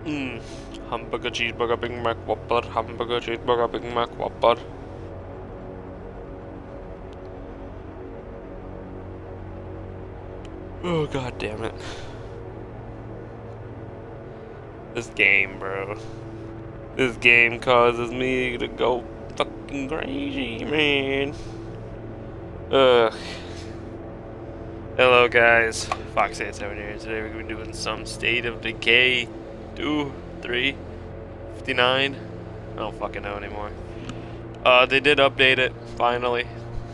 Hmm. Hamburger, cheeseburger, Big Mac, Whopper. Hamburger, cheeseburger, Big Mac, Whopper. Oh, god damn it. This game, bro. This game causes me to go fucking crazy, man. Ugh. Hello, guys. Fox87 here. Today we're going to be doing some State of Decay 2, 3, 59. I don't fucking know anymore. They did update it, finally.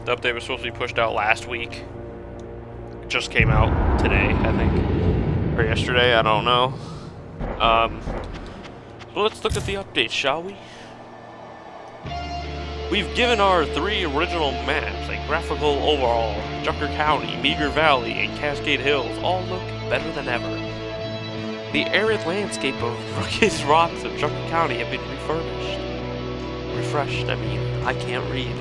The update was supposed to be pushed out last week. It just came out today, I think. Or yesterday, I don't know. So let's look at the updates, shall we? We've given our 3 original maps a graphical overhaul. Jucker County, Meager Valley, and Cascade Hills all look better than ever. The arid landscape of rugged rocks of Jucker County have been refreshed, I mean, I can't read.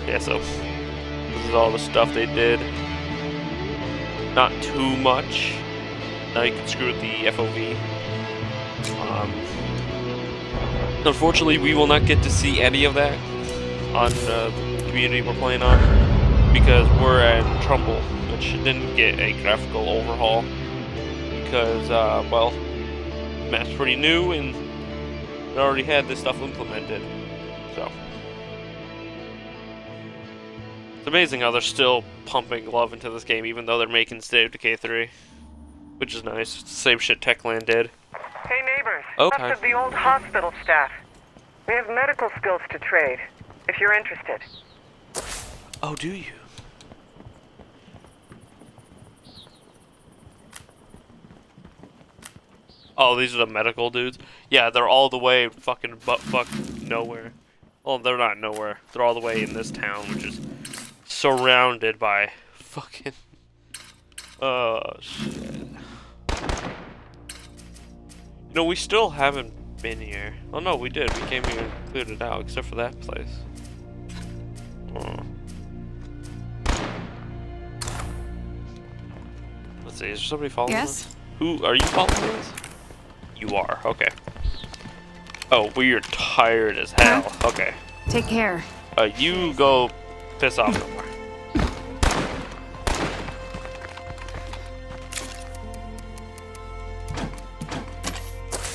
Yeah, so this is all the stuff they did. Not too much. Now you can screw with the FOV. Unfortunately, we will not get to see any of that on the community we're playing on because we're in Trumbull, which didn't get a graphical overhaul because, well, the map's pretty new and it already had this stuff implemented. So it's amazing how they're still pumping love into this game, even though they're making State of Decay 3, which is nice. It's the same shit Techland did. Hey neighbors, Okay. us of the old hospital staff. We have medical skills to trade, if you're interested. Oh, do you? Oh, these are the medical dudes? Yeah, they're all the way fucking butt-fuck nowhere. Well, they're not nowhere. They're all the way in this town, which is surrounded by fucking... Oh, shit. You know, we still haven't been here. Oh, no, we did. We came here and cleared it out, except for that place. Oh. Let's see, is there somebody following us? Who, are you following us? You are, okay. Oh, we're tired as hell. Okay. Take care. You go piss off somewhere.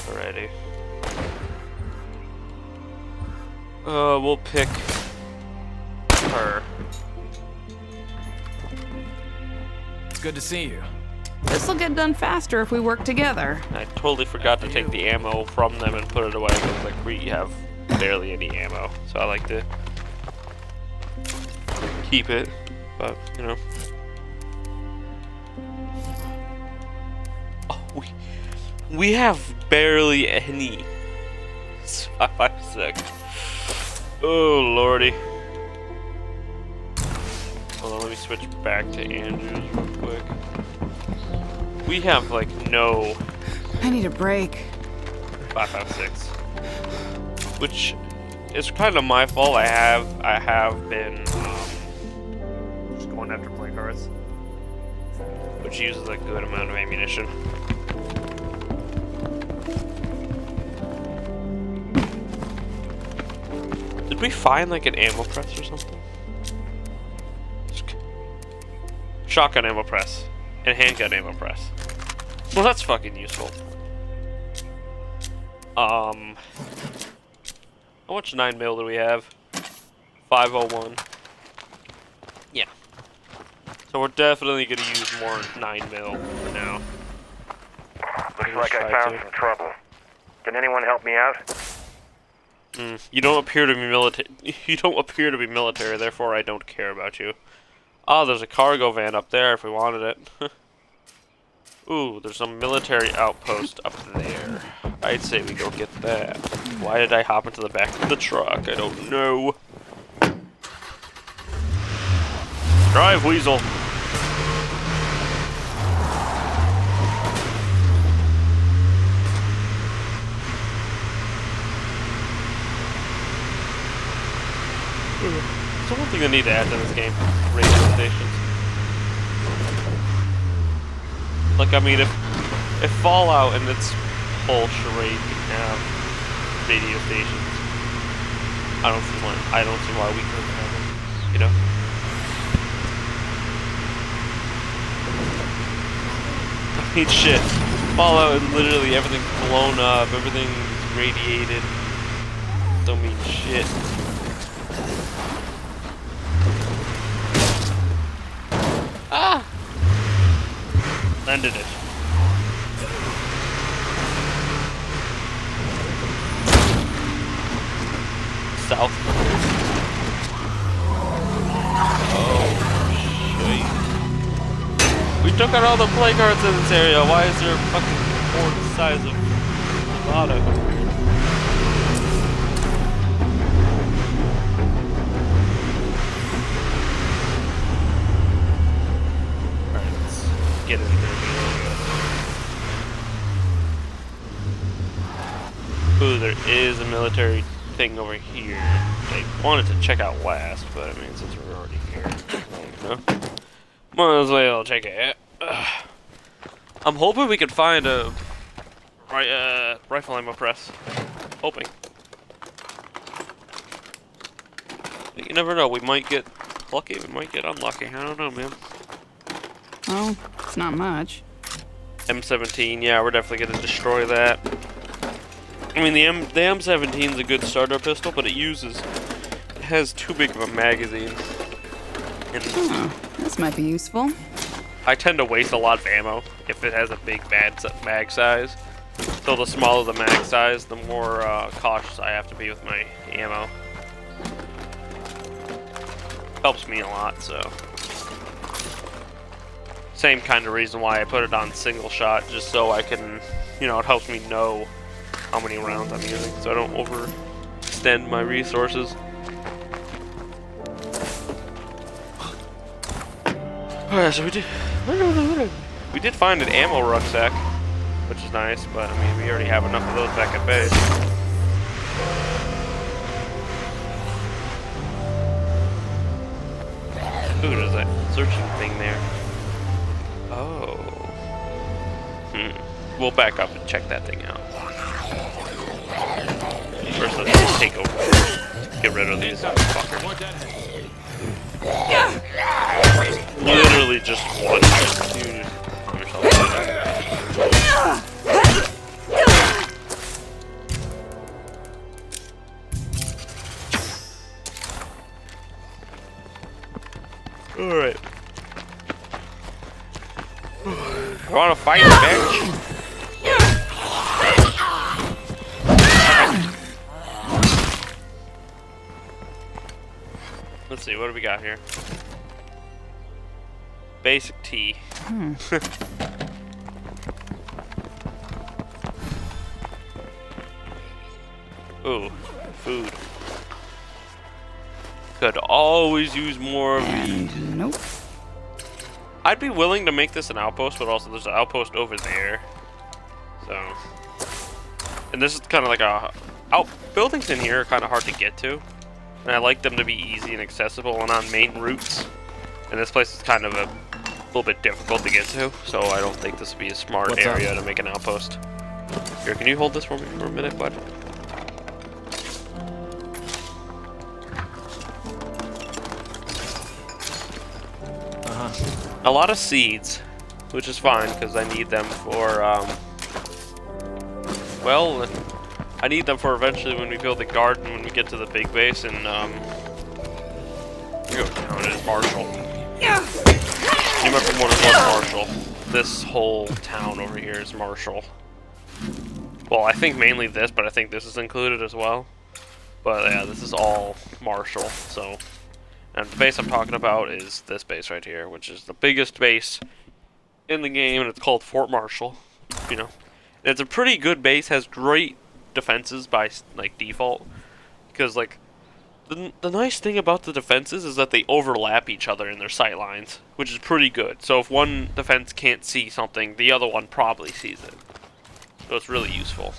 Alrighty. We'll pick her. It's good to see you. This'll get done faster if we work together. I totally forgot to take the ammo from them and put it away because, like, we have barely any ammo, so I like to keep it, but, you know. Oh, we have barely any. It's 5.56. Oh, lordy. Hold on, let me switch back to Andrew's real quick. We have, like, no... I need a break. 5.56. Which is kind of my fault. I have been just going after play cards, which uses a good amount of ammunition. Did we find like an ammo press or something? Shotgun ammo press and handgun ammo press. Well, that's fucking useful. How much 9mm do we have? 501. Yeah. So we're definitely gonna use more 9mm for now. Looks like I found some trouble. Can anyone help me out? You don't appear to be military. You don't appear to be military, therefore I don't care about you. Oh, there's a cargo van up there if we wanted it. Ooh, there's a military outpost up there. I'd say we go get that. Why did I hop into the back of the truck? I don't know. Drive, Weasel. So one thing I need to add to this game, radio stations. Like, I mean, if If Fallout and its whole charade can have radio stations, I don't see why we couldn't have them, you know? I mean, shit. Fallout is literally everything's blown up, everything's radiated. Don't mean shit. Ah! Landed it. South. Oh, shit. We took out all the play cards in this area. Why is there a fucking board the size of Nevada? Alright, let's get in there. Ooh, there is a military thing over here. I wanted to check out last, but I mean, since we're already here, you know, might as well check it. I'm hoping we could find a rifle ammo press. Hoping. But you never know. We might get lucky. We might get unlucky. I don't know, man. Oh, it's not much. M17. Yeah, we're definitely gonna destroy that. I mean, the M17 is a good starter pistol, but it has too big of a magazine. And This might be useful. I tend to waste a lot of ammo if it has a big mag size. So the smaller the mag size, the more cautious I have to be with my ammo. Helps me a lot, so. Same kind of reason why I put it on single shot, just so I can, you know, it helps me know how many rounds I'm using, so I don't overextend my resources. Alright, so we did find an ammo rucksack, which is nice, but I mean, we already have enough of those back at base. Ooh, there's that searching thing there. Oh. We'll back up and check that thing out. First, let's just take over. Get rid of these fuckers. Literally just one. Dude, calm yourself down. Alright. I wanna fight, bitch! Let's see, what do we got here? Basic tea. Ooh, food. Could always use more of these. Nope. I'd be willing to make this an outpost, but also there's an outpost over there. So, and this is kind of like buildings in here are kind of hard to get to, and I like them to be easy and accessible and on main routes. And this place is kind of a little bit difficult to get to, so I don't think this would be a smart area to make an outpost. Here, can you hold this for me for a minute, bud? A lot of seeds, which is fine because I need them for, well, I need them for eventually when we build the garden when we get to the big base and, go down as Marshall. Yeah. You remember when it was Marshall? This whole town over here is Marshall. Well, I think mainly this, but I think this is included as well. But yeah, this is all Marshall, so. And the base I'm talking about is this base right here, which is the biggest base in the game, and it's called Fort Marshall. You know, and it's a pretty good base. Has great defenses by like default, because like the nice thing about the defenses is that they overlap each other in their sight lines, which is pretty good. So if one defense can't see something, the other one probably sees it. So it's really useful.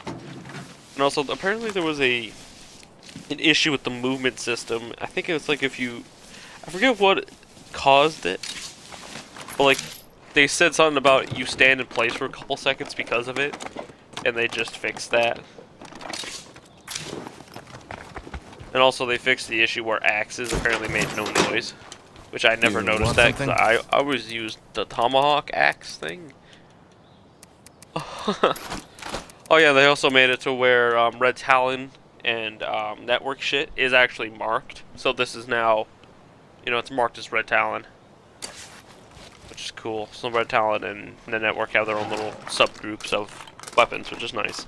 And also, apparently there was an issue with the movement system. I think it was like I forget what caused it, but like they said something about you stand in place for a couple seconds because of it, and they just fixed that. And also they fixed the issue where axes apparently made no noise, which I never noticed that because I always used the tomahawk axe thing. Oh yeah, they also made it to where Red Talon and network shit is actually marked. So this is now, you know, it's marked as Red Talon, which is cool. So Red Talon and the network have their own little subgroups of weapons, which is nice.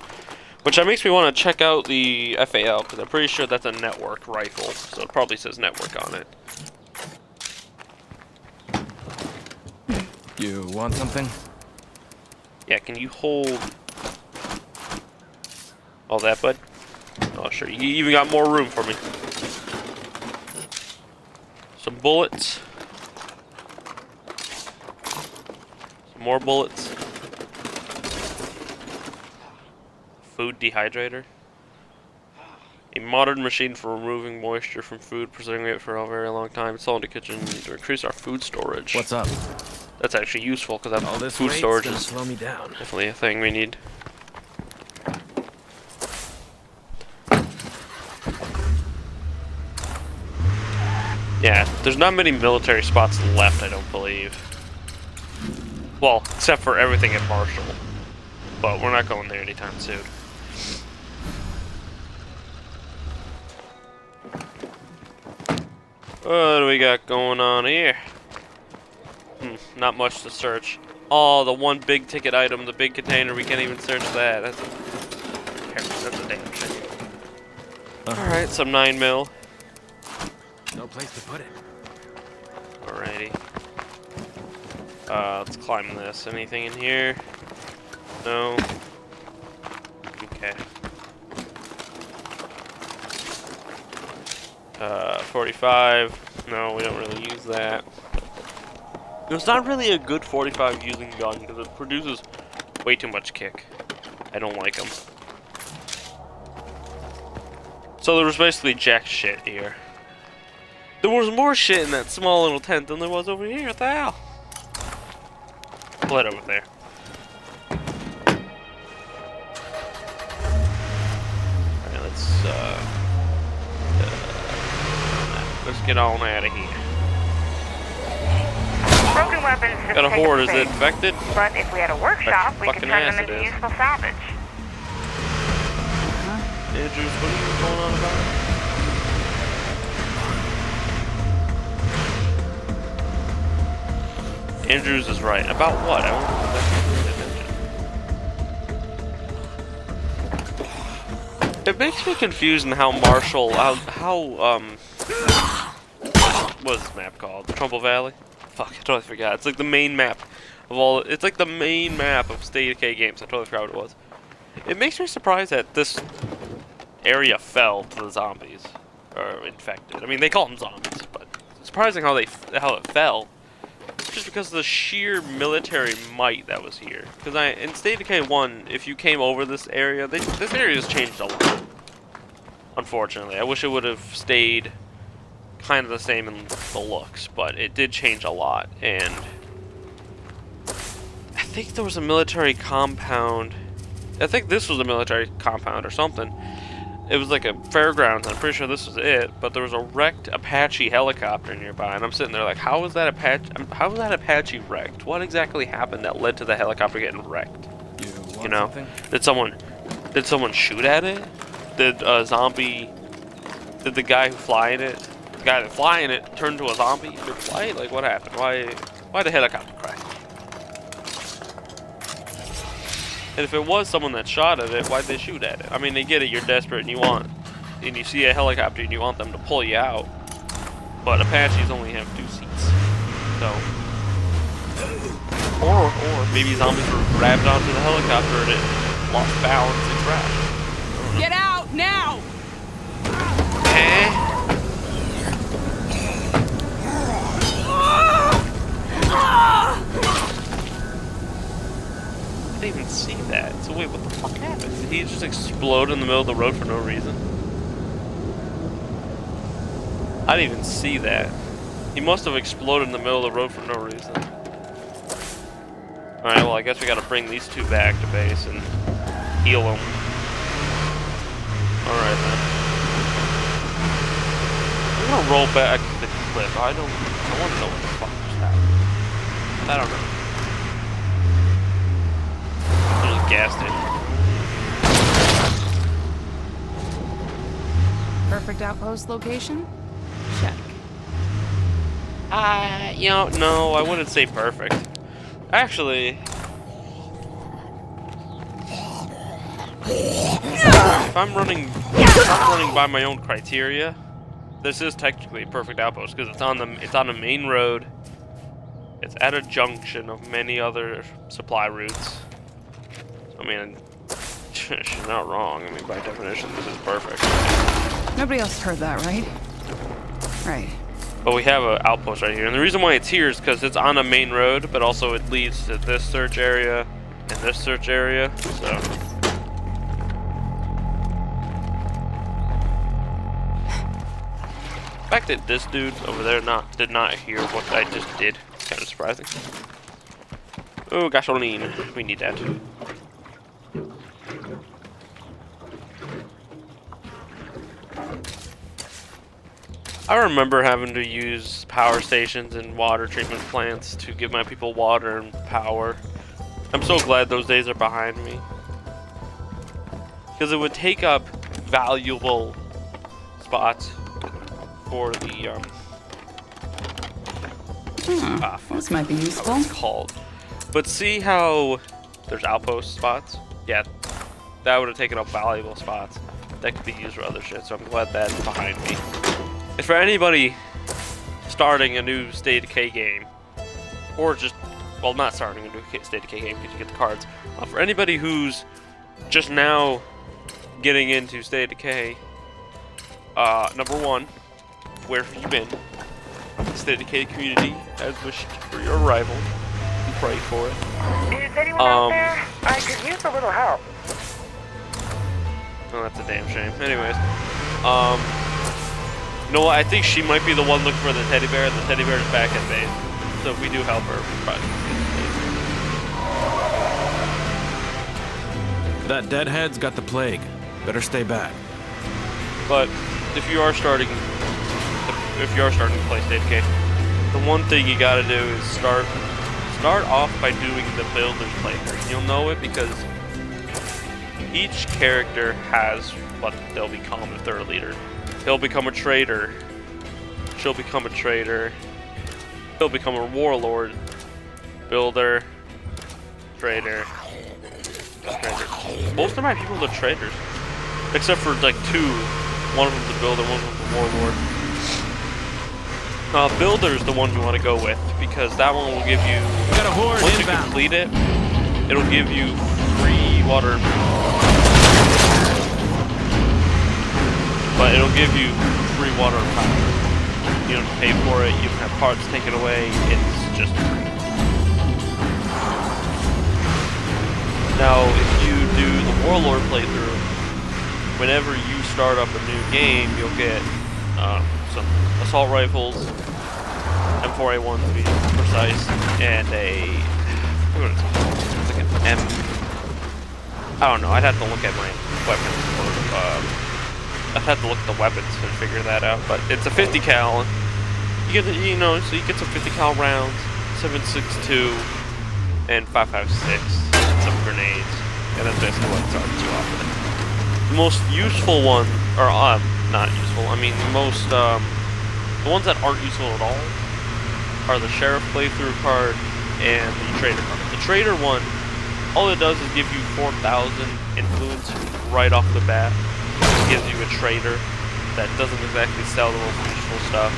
Which makes me want to check out the FAL, because I'm pretty sure that's a network rifle, so it probably says network on it. You want something? Yeah, can you hold all that, bud? Oh, sure. You even got more room for me. Some bullets. Some more bullets. Food dehydrator. A modern machine for removing moisture from food, preserving it for a very long time. It's all in the kitchen to increase our food storage. What's up? That's actually useful because All this food storage gonna is slow me down. definitely a thing we need. Yeah, there's not many military spots left, I don't believe. Well, except for everything at Marshall. But we're not going there anytime soon. What do we got going on here? Not much to search. Oh, the one big ticket item, the big container, we can't even search that. That's a damn shame. Alright, some 9mm. No place to put it. Alrighty. Let's climb this. Anything in here? No. Okay. 45. No, we don't really use that. It's not really a good 45 using gun because it produces way too much kick. I don't like them. So there was basically jack shit here. There was more shit in that small little tent than there was over here. What the hell? Pull it over there. Alright, let's get on out of here. Broken weapons have Got a taken horde, is shape, it infected? But if we had a workshop, we could Fucking turn ass them it into is. useful salvage. Andrews, what are you going on about? Andrews is right. About what? I don't know if it makes me confused in how Marshall, what is this map called? Trumbull Valley? Fuck, I totally forgot. It's like the main map of all, it's like the main map of State of Decay games. I totally forgot what it was. It makes me surprised that this area fell to the zombies, or infected. I mean, they call them zombies, but it's surprising how it fell. Just because of the sheer military might that was here. Because in State of Decay 1, if you came over this area, this area has changed a lot. Unfortunately, I wish it would have stayed kind of the same in the looks, but it did change a lot. And I think there was a military compound. I think this was a military compound or something. It was like a fairgrounds. I'm pretty sure this was it, but there was a wrecked Apache helicopter nearby, and I'm sitting there like, how was that Apache wrecked? What exactly happened that led to the helicopter getting wrecked? You know, did someone shoot at it? Did a zombie? Did the guy who flying it? The guy that flying it turned to a zombie mid-flight? Like, what happened? Why the helicopter crash? And if it was someone that shot at it, why'd they shoot at it? I mean, they get it, you're desperate and you see a helicopter and you want them to pull you out. But Apaches only have 2 seats. So. Or maybe zombies were grabbed onto the helicopter and it lost balance and crashed. Get out now! I didn't even see that. So wait, what the fuck happened? Did he just explode in the middle of the road for no reason? I didn't even see that. He must have exploded in the middle of the road for no reason. Alright, well, I guess we gotta bring these two back to base and heal them. Alright then. I'm gonna roll back the clip. I want to know what the fuck just happened. I don't know. There's a gas station. Perfect outpost location? Check. You know, no, I wouldn't say perfect. Actually, if I'm running by my own criteria, this is technically a perfect outpost because it's on the main road. It's at a junction of many other supply routes. I mean, she's not wrong. I mean, by definition, this is perfect. Nobody else heard that, right? Right. But we have an outpost right here, and the reason why it's here is because it's on a main road, but also it leads to this search area and this search area. So. The fact that this dude over there did not hear what I just did is kind of surprising. Oh, gasoline. We need that. I remember having to use power stations and water treatment plants to give my people water and power. I'm so glad those days are behind me. Because it would take up valuable spots for the, This might be useful. What it's called. But see how there's outpost spots? Yeah, that would have taken up valuable spots that could be used for other shit, so I'm glad that's behind me. And for anybody starting a new State of Decay game, or just, well, not starting a new State of Decay game because you get the cards, for anybody who's just now getting into State of Decay, number one, where have you been? The State of Decay community has wished for your arrival and pray for it. Is anyone out there? I could use a little help. Oh, that's a damn shame. Anyways, you know what? I think she might be the one looking for the teddy bear, and the teddy bear is back at base. So if we do help her, we'll probably get That deadhead's got the plague. Better stay back. But if you are starting to play State of Decay, the one thing you gotta do is start off by doing the builder's playthrough. You'll know it because each character has what they'll become if they're a leader. He'll become a trader. She'll become a trader. He'll become a warlord. Builder. Trader. Trader. Most of my people are traders. Except for like two. One of them's a builder, one of them's a warlord. Builder's the one you want to go with because that one will give you, Got a horde once you inbound. complete it, it'll give you free water. But it'll give you free water and power. You don't have to pay for it, you don't have parts taken away, it's just free. Now, if you do the Warlord playthrough, whenever you start up a new game, you'll get some assault rifles, M4A1 to be precise, and it's like an M. I don't know, I'd have to look at my weapons for I'd have to look at the weapons and figure that out, but it's a 50 cal. You get, so you get some 50 cal rounds, 7.62, and 5.56, and some grenades, and that's basically what it's to offer. The most useful one, or not useful. I mean, the ones that aren't useful at all are the Sheriff playthrough card and the Trader card. The Trader one, all it does is give you 4,000 influence right off the bat. It gives you a trader that doesn't exactly sell the most useful stuff.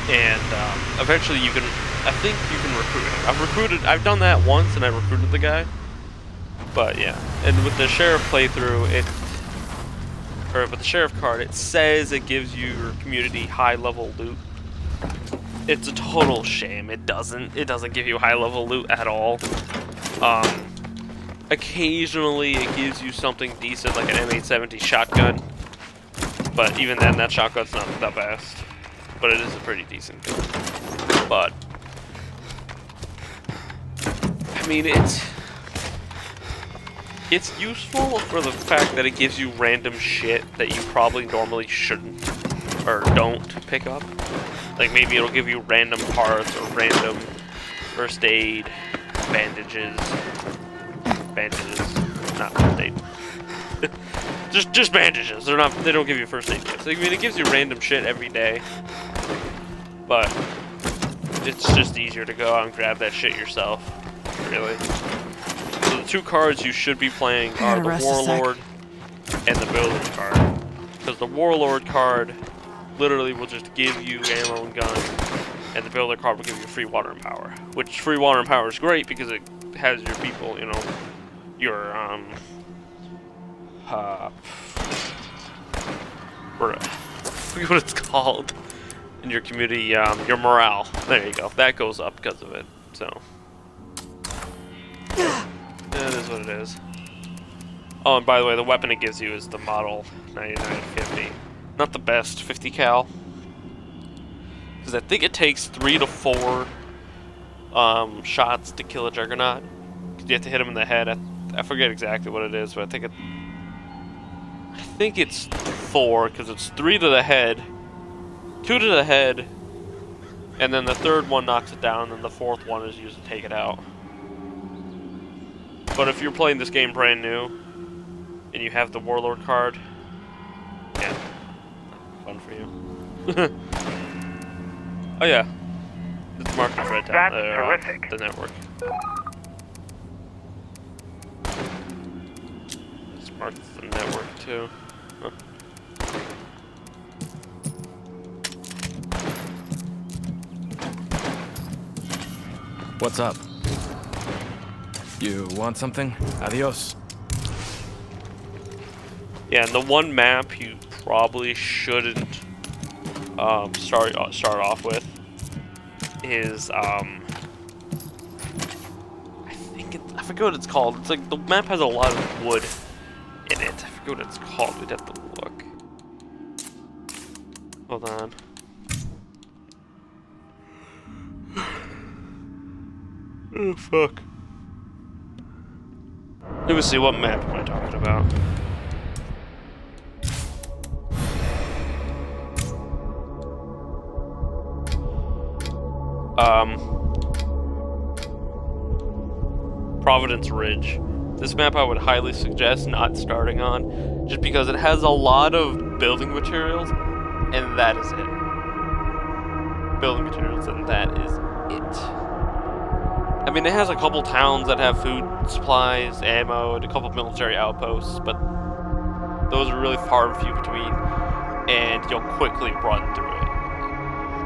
And eventually I think you can recruit him. I've done that once and I recruited the guy. But yeah, and with the Sheriff playthrough, with the Sheriff card, it says it gives you your community high level loot. It's a total shame. It doesn't give you high level loot at all. Occasionally it gives you something decent like an M870 shotgun, but even then that shotgun's not the best, but it is a pretty decent gun. But I mean, it's useful for the fact that it gives you random shit that you probably normally shouldn't or don't pick up. Like maybe it'll give you random parts or random first aid, bandages, not first aid. just bandages. They don't give you first aid kits. I mean, it gives you random shit every day, but it's just easier to go out and grab that shit yourself, really. So the two cards you should be playing are the Warlord and the Builder card. Because the Warlord card literally will just give you ammo and guns, and the Builder card will give you free water and power. Which free water and power is great because it has your people, you know, your I forget what it's called in your community, your morale. There you go. That goes up because of it. So that is what it is. Oh, and by the way, the weapon it gives you is the model 9950. Not the best 50 cal, because I think it takes 3 to 4 shots to kill a Juggernaut. You have to hit him in the head. I forget exactly what it is, but I think it's 4, because it's 3 to the head, 2 to the head, and then the third one knocks it down, and the fourth one is used to take it out. But if you're playing this game brand new, and you have the Warlord card, yeah, fun for you. Oh yeah, it's marked in red down there, terrific. The network. It's marked the network too. Huh. What's up? You want something? Adios. Yeah, and the one map you probably shouldn't start off with is I forget what it's called. It's like the map has a lot of wood in it. I forget what it's called. We'd have to look. Hold on. Oh fuck. Let me see, what map am I talking about? Providence Ridge. This map I would highly suggest not starting on, just because it has a lot of building materials, and that is it. Building materials, and that is it. I mean, it has a couple towns that have food supplies, ammo, and a couple military outposts, but those are really far and few between, and you'll quickly run through it.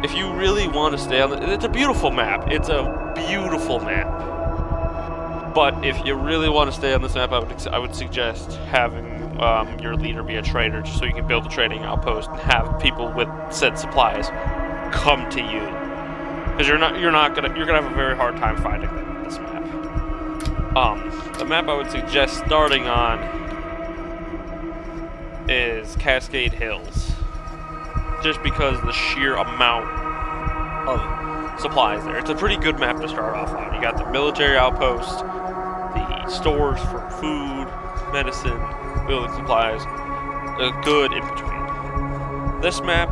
If you really want to stay on it's a beautiful map. It's a beautiful map. But if you really want to stay on this map, I would suggest having your leader be a trader, just so you can build a trading outpost and have people with said supplies come to you. Because you're gonna have a very hard time finding this map. The map I would suggest starting on is Cascade Hills, just because of the sheer amount of supplies there. It's a pretty good map to start off on. You got the military outpost, the stores for food, medicine, building supplies, a good in between. This map,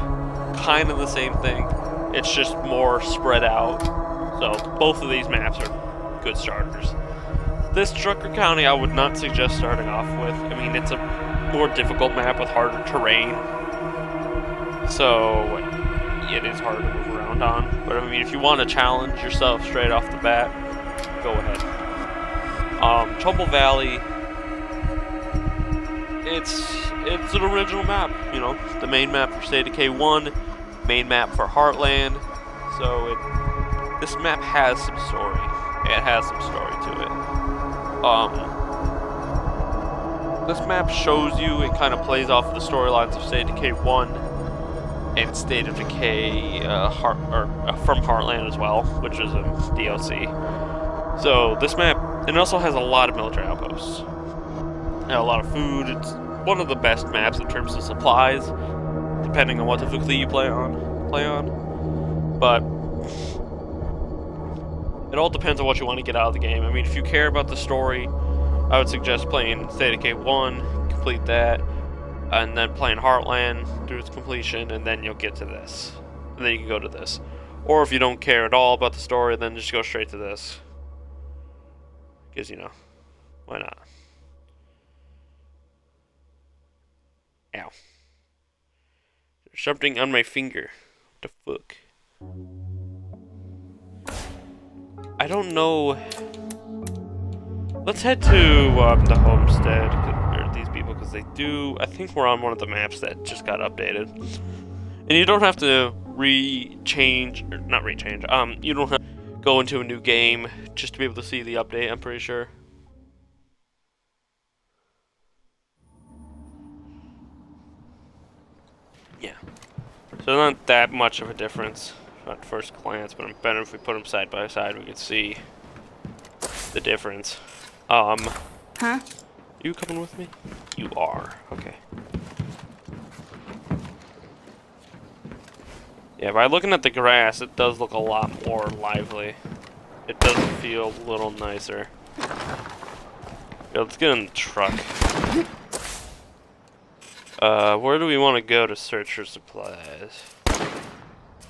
kind of the same thing. It's just more spread out. So both of these maps are good starters. This Drucker County I would not suggest starting off with. I mean, it's a more difficult map with harder terrain, so it is hard to move around on. But I mean, if you want to challenge yourself straight off the bat, go ahead. Trumbull Valley, it's an original map, you know, the main map for State of Decay 1, main map for Heartland, so this map has some story. It has some story to it. This map shows you, it kind of plays off the storylines of State of Decay 1 and State of Decay from Heartland as well, which is a DLC. So this map, it also has a lot of military outposts and a lot of food. It's one of the best maps in terms of supplies, depending on what difficulty you play on. But It all depends on what you want to get out of the game. I mean, if you care about the story, I would suggest playing State of Decay 1, complete that, and then playing Heartland through its completion, and then you'll get to this. And then you can go to this. Or if you don't care at all about the story, then just go straight to this. Because, you know, why not? Ow. There's something on my finger. What the fuck? I don't know. Let's head to the homestead, or these people, because they do. I think we're on one of the maps that just got updated, and you don't have to not rechange. You don't have to go into a new game just to be able to see the update. I'm pretty sure. Yeah. So not that much of a difference at first glance, but it's better if we put them side by side. We can see the difference. Huh? You coming with me? You are. Okay. Yeah, by looking at the grass, it does look a lot more lively. It does feel a little nicer. Yeah, let's get in the truck. Where do we want to go to search for supplies?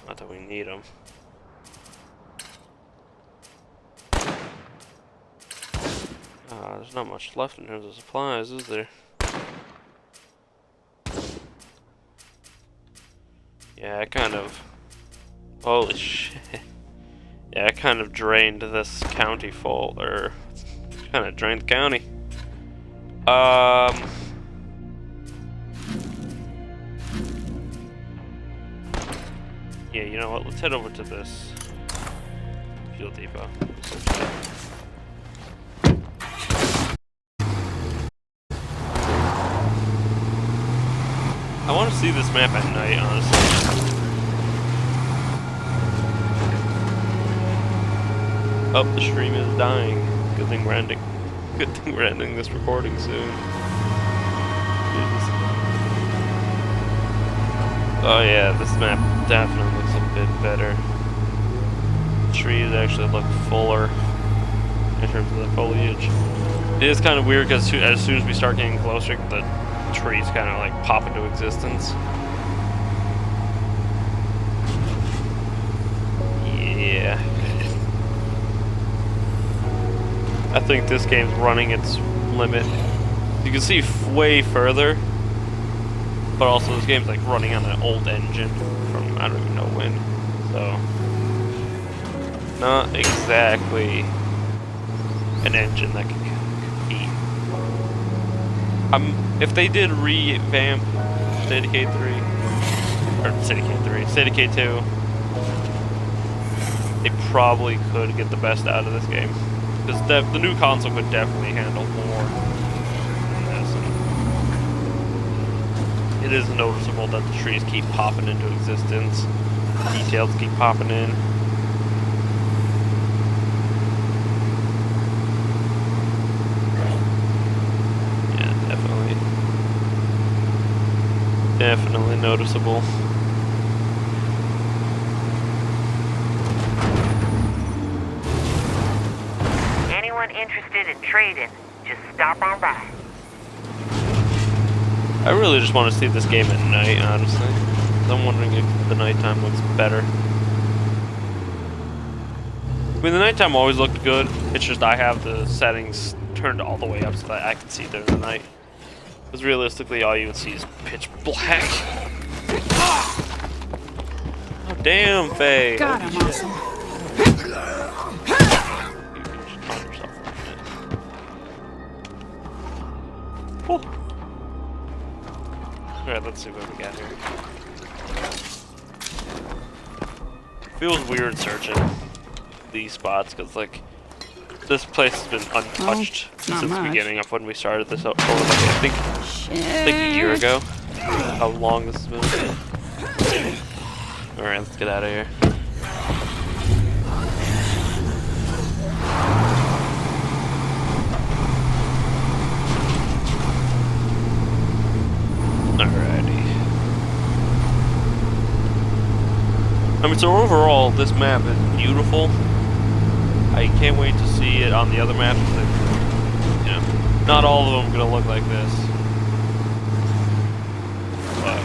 Not that we need them. There's not much left in terms of supplies, is there? Yeah, I kind of... Holy shit. Yeah, I kind of drained this county full, or... kind of drained the county. Yeah, you know what? Let's head over to this fuel depot. I want to see this map at night, honestly. Oh, the stream is dying. Good thing we're ending. Good thing we're ending this recording soon. Jesus. Oh yeah, this map definitely looks a bit better. The trees actually look fuller in terms of the foliage. It is kind of weird because as soon as we start getting closer, the trees kind of like pop into existence. Yeah. I think this game's running its limit. You can see way further, but also this game's like running on an old engine from I don't even know when. So, not exactly an engine that can compete. If they did revamp Decay 3, or Decay 3, Decay 2, they probably could get the best out of this game. Because the new console could definitely handle more than this. And it is noticeable that the trees keep popping into existence. Details keep popping in. Definitely noticeable. Anyone interested in trading, just stop on by. I really just want to see this game at night, honestly. I'm wondering if the nighttime looks better. I mean, the nighttime always looked good. It's just I have the settings turned all the way up so that I can see during the night. Because realistically, all you would see is pitch black. Oh, damn, Faye. God, I'm awesome. You can just calm yourself for a minute. Oh. Alright, let's see what we got here. Feels weird searching these spots, because, like, this place has been untouched since the beginning of when we started this over, like, I think a year ago. How long this has been. Alright, let's get out of here. Alrighty. I mean, so overall, this map is beautiful. I can't wait to see it on the other maps. You know, not all of them are gonna look like this, but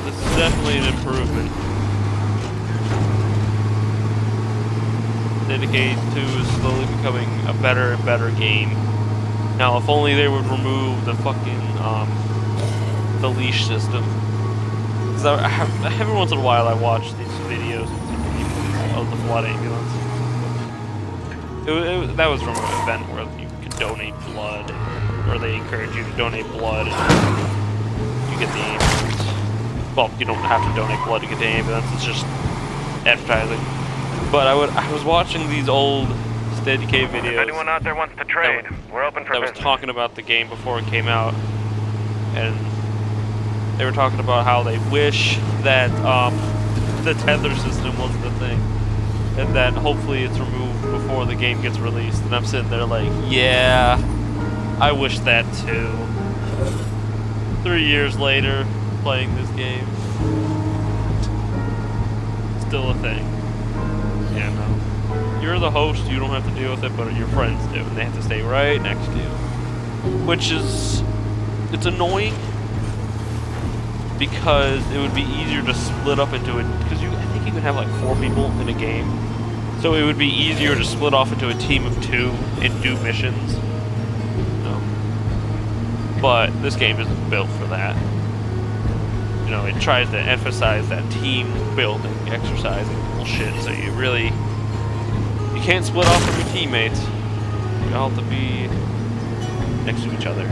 this is definitely an improvement. Decay 2 is slowly becoming a better and better game. Now, if only they would remove the fucking the leash system. Because every once in a while I watch these videos of the blood ambulance. That was from an event where you could donate blood, or they encourage you to donate blood, and you get the ambulance. Well, you don't have to donate blood to get the ambulance. It's just advertising. But I was watching these old Decay videos. If anyone out there wants to trade, we're open for that was business. talking about the game before it came out, and they were talking about how they wish that the tether system wasn't the thing, and that hopefully it's removed before the game gets released. And I'm sitting there like, yeah, I wish that too. 3 years later, playing this game, still a thing. Yeah, no. You're the host, you don't have to deal with it, but your friends do, and they have to stay right next to you. Which is, it's annoying, because it would be easier to split up into it, because I think you can have like 4 people in a game, so it would be easier to split off into a team of 2 and do missions. But this game isn't built for that. You know, it tries to emphasize that team building, exercising bullshit, so you can't split off from your teammates. You all have to be next to each other.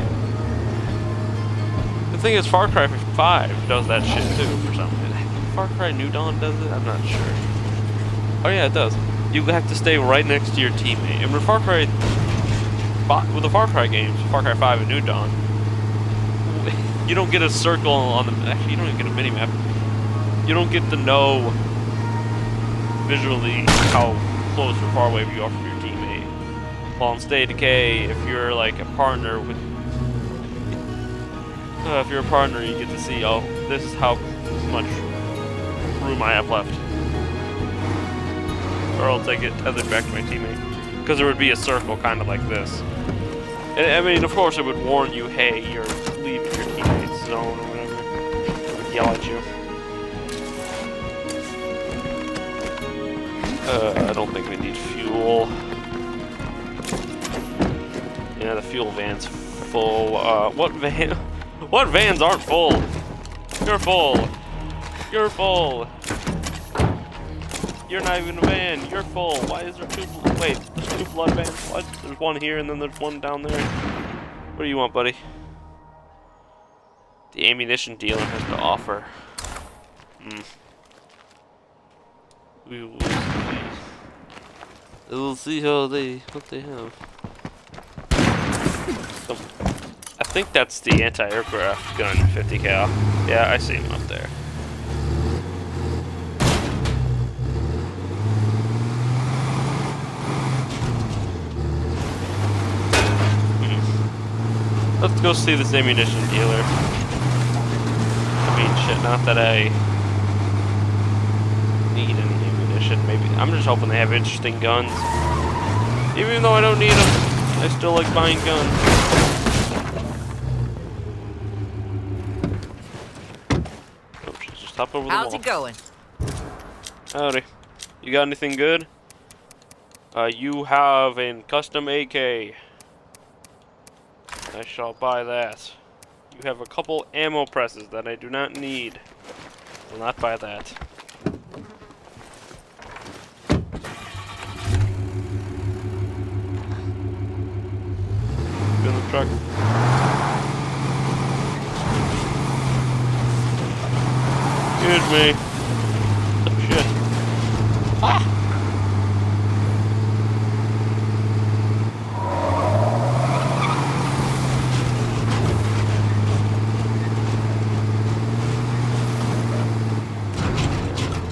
The thing is, Far Cry 5 does that shit too for some reason. I think Far Cry New Dawn does it? I'm not sure. Oh yeah, it does. You have to stay right next to your teammate. And with the Far Cry games, Far Cry 5 and New Dawn, you don't get a circle on the... Actually, you don't even get a mini-map. You don't get to know visually how close or far away you are from your teammate. While in Decay, if you're like a partner with... if you're a partner, you get to see, oh, this is how much room I have left. Or else I get tethered back to my teammate. Because there would be a circle kind of like this. And, I mean, of course, it would warn you, hey, you're leaving your teammate's zone or whatever. It would yell at you. I don't think we need fuel. Yeah, the fuel van's full. What van? What vans aren't full? You're full. You're full. You're not even a van. You're full. Why is there 2? Wait, there's 2 blood vans. What? There's one here and then there's one down there. What do you want, buddy? The ammunition dealer has to offer. We will see. We'll see what they have. So, I think that's the anti-aircraft gun, 50 cal. Yeah, I see him up there. Let's go see this ammunition dealer. I mean, shit, not that I need any ammunition. Maybe I'm just hoping they have interesting guns. Even though I don't need them, I still like buying guns. Oh, just hop over the wall. How's it going? Howdy. You got anything good? You have a custom AK. I shall buy that. You have a couple ammo presses that I do not need. Will not buy that. Go in the truck. Excuse me. Oh shit. Ah!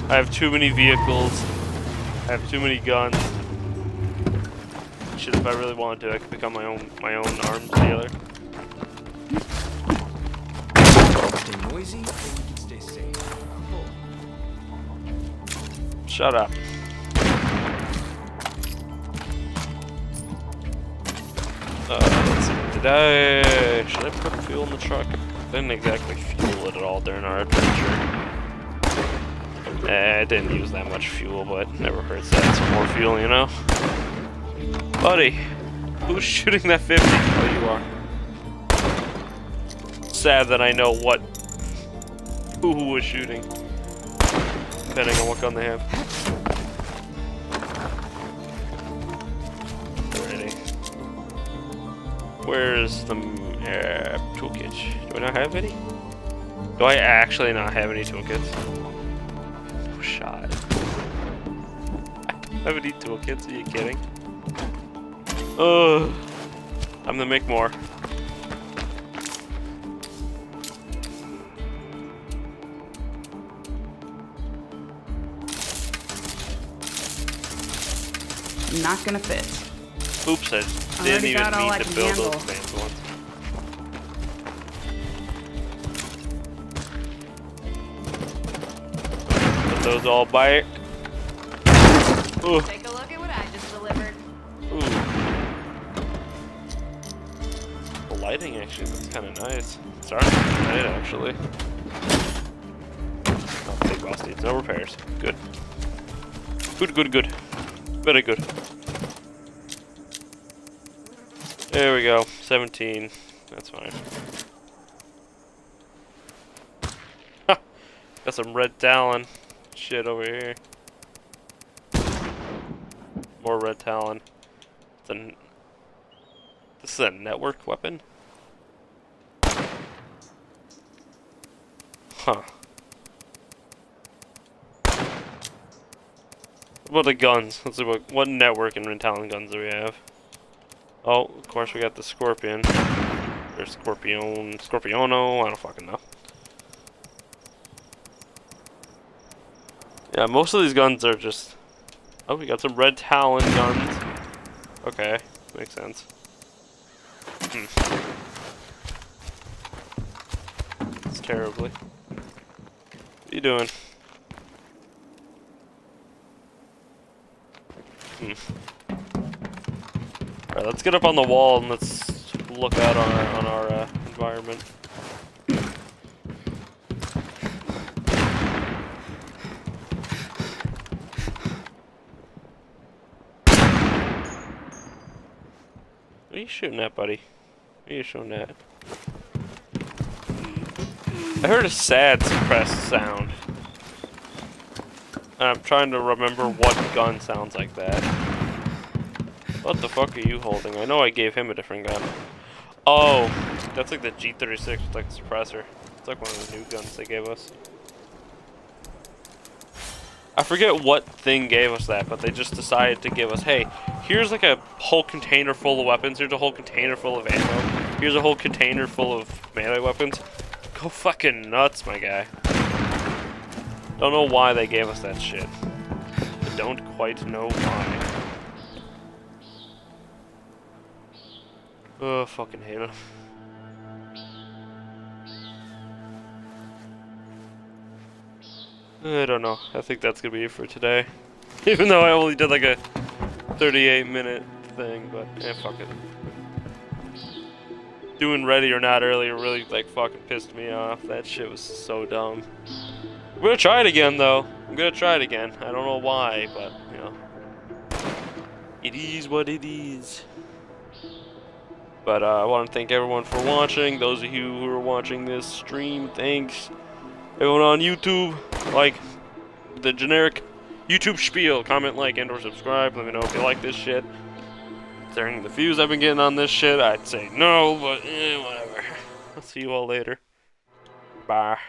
I have too many vehicles. I have too many guns. Shit, if I really wanted to, I could become my own arms dealer. Stay noisy, or we can stay safe. Shut up. Let's see. Should I put fuel in the truck? Didn't exactly fuel it at all during our adventure. I didn't use that much fuel, but never hurts to add some more fuel, you know? Buddy, who's shooting that 50? Oh, you are. Sad that I know who was shooting, depending on what gun they have. Alrighty. Where's the toolkit? Do I not have any? Do I actually not have any toolkits? No shot. I don't have any toolkits, are you kidding? Ugh. I'm gonna make more. Not gonna fit. Oops, I didn't even got all mean I to can build handle. those fans once. Put those all back. Ooh. Take a look at what I just delivered. Ooh. The lighting actually looks kind of nice. It's starting to be night actually. Oh, big boss needs no repairs. Good. Good, good, good. Very good. There we go. 17. That's fine. Ha! Got some red talon shit over here. More red talon. This is a network weapon? Huh. What about the guns? Let's see what network and red talon guns do we have? Oh, of course we got the Scorpion. Or Scorpiono, I don't fucking know. Yeah, most of these guns are just... Oh, we got some red talon guns. Okay, makes sense. It's terribly. What are you doing? Alright, let's get up on the wall and let's look out on our environment. What are you shooting at, buddy? What are you shooting at? I heard a sad suppressed sound. And I'm trying to remember what gun sounds like that. What the fuck are you holding? I know I gave him a different gun. Oh, that's like the G36 with like a suppressor. It's like one of the new guns they gave us. I forget what thing gave us that, but they just decided to give us, hey, here's like a whole container full of weapons, here's a whole container full of ammo, here's a whole container full of melee weapons. Go fucking nuts, my guy. Don't know why they gave us that shit. I don't quite know why. Oh, fucking hate him. I don't know. I think that's gonna be it for today. Even though I only did like a 38-minute thing, but yeah, fuck it. Doing ready or not earlier really like fucking pissed me off. That shit was so dumb. I'm gonna try it again though. I'm gonna try it again. I don't know why, but you know. It is what it is. But I want to thank everyone for watching. Those of you who are watching this stream, thanks. Everyone on YouTube, like the generic YouTube spiel, comment, like, and or subscribe. Let me know if you like this shit. During the views I've been getting on this shit, I'd say no, but whatever. I'll see you all later. Bye.